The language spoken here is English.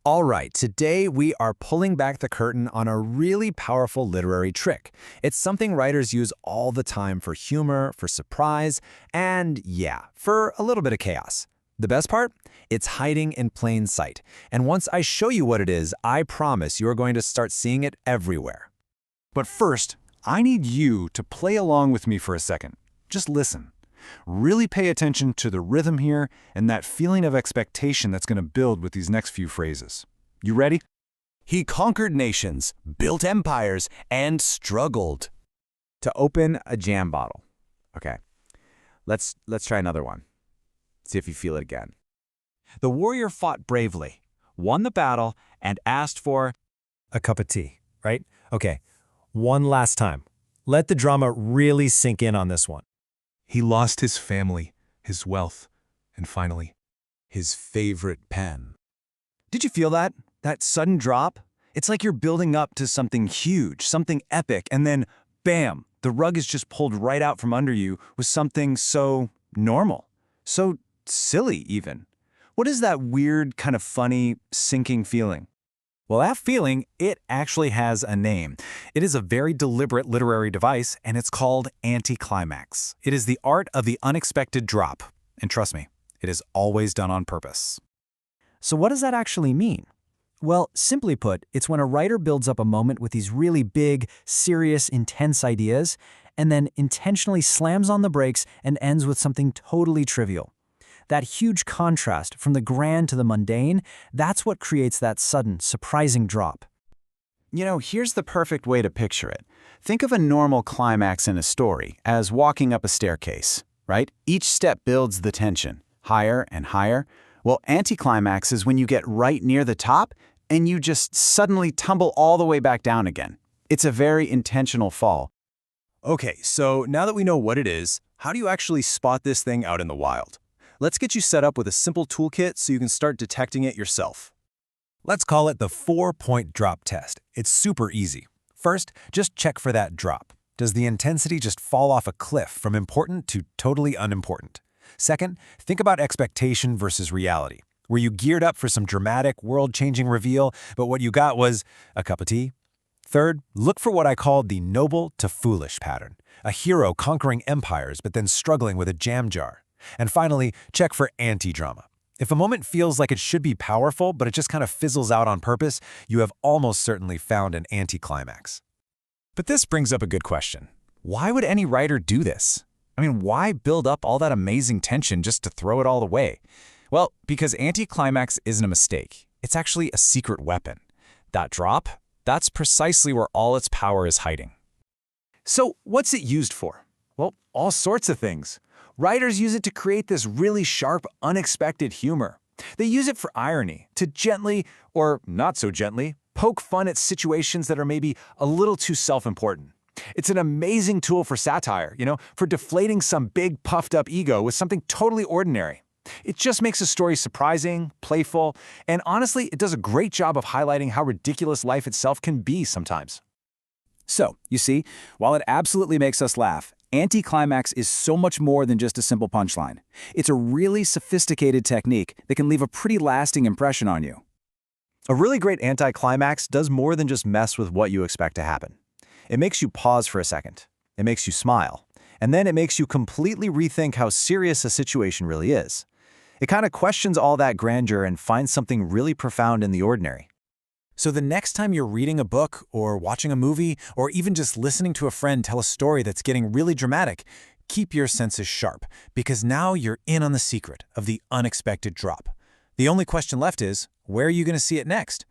All right, today we are pulling back the curtain on a really powerful literary trick. It's something writers use all the time for humor, for surprise, and yeah, for a little bit of chaos. The best part? It's hiding in plain sight. And once I show you what it is, I promise you are going to start seeing it everywhere. But first, I need you to play along with me for a second. Just listen. Really pay attention to the rhythm here and that feeling of expectation that's going to build with these next few phrases. You ready? He conquered nations, built empires, and struggled. To open a jam bottle. Okay, let's try another one. See if you feel it again. The warrior fought bravely, won the battle, and asked for a cup of tea, right? Okay, one last time. Let the drama really sink in on this one. He lost his family, his wealth, and finally, his favorite pen. Did you feel that? That sudden drop? It's like you're building up to something huge, something epic, and then, bam, the rug is just pulled right out from under you with something so normal, so silly even. What is that weird, kind of funny, sinking feeling? Well, that feeling, it actually has a name. It is a very deliberate literary device, and it's called anti-climax. It is the art of the unexpected drop. And trust me, it is always done on purpose. So what does that actually mean? Well, simply put, it's when a writer builds up a moment with these really big, serious, intense ideas, and then intentionally slams on the brakes and ends with something totally trivial. That huge contrast from the grand to the mundane, that's what creates that sudden, surprising drop. You know, here's the perfect way to picture it. Think of a normal climax in a story as walking up a staircase, right? Each step builds the tension, higher and higher. Well, anticlimax is when you get right near the top and you just suddenly tumble all the way back down again. It's a very intentional fall. Okay, so now that we know what it is, how do you actually spot this thing out in the wild? Let's get you set up with a simple toolkit so you can start detecting it yourself. Let's call it the 4-point drop test. It's super easy. First, just check for that drop. Does the intensity just fall off a cliff from important to totally unimportant? Second, think about expectation versus reality. Were you geared up for some dramatic, world-changing reveal, but what you got was a cup of tea? Third, look for what I call the noble to foolish pattern. A hero conquering empires but then struggling with a jam jar. And finally, check for anti-drama. If a moment feels like it should be powerful, but it just kind of fizzles out on purpose, you have almost certainly found an anti-climax. But this brings up a good question. Why would any writer do this? I mean, why build up all that amazing tension just to throw it all away? Well, because anti-climax isn't a mistake. It's actually a secret weapon. That drop, that's precisely where all its power is hiding. So what's it used for? Well, all sorts of things. Writers use it to create this really sharp, unexpected humor. They use it for irony, to gently, or not so gently, poke fun at situations that are maybe a little too self-important. It's an amazing tool for satire, for deflating some big puffed-up ego with something totally ordinary. It just makes a story surprising, playful, and honestly, it does a great job of highlighting how ridiculous life itself can be sometimes. So, you see, while it absolutely makes us laugh, anti-climax is so much more than just a simple punchline. It's a really sophisticated technique that can leave a pretty lasting impression on you. A really great anti-climax does more than just mess with what you expect to happen. It makes you pause for a second. It makes you smile. And then it makes you completely rethink how serious a situation really is. It kind of questions all that grandeur and finds something really profound in the ordinary. So the next time you're reading a book or watching a movie or even just listening to a friend tell a story that's getting really dramatic, keep your senses sharp because now you're in on the secret of the unexpected drop. The only question left is, where are you going to see it next?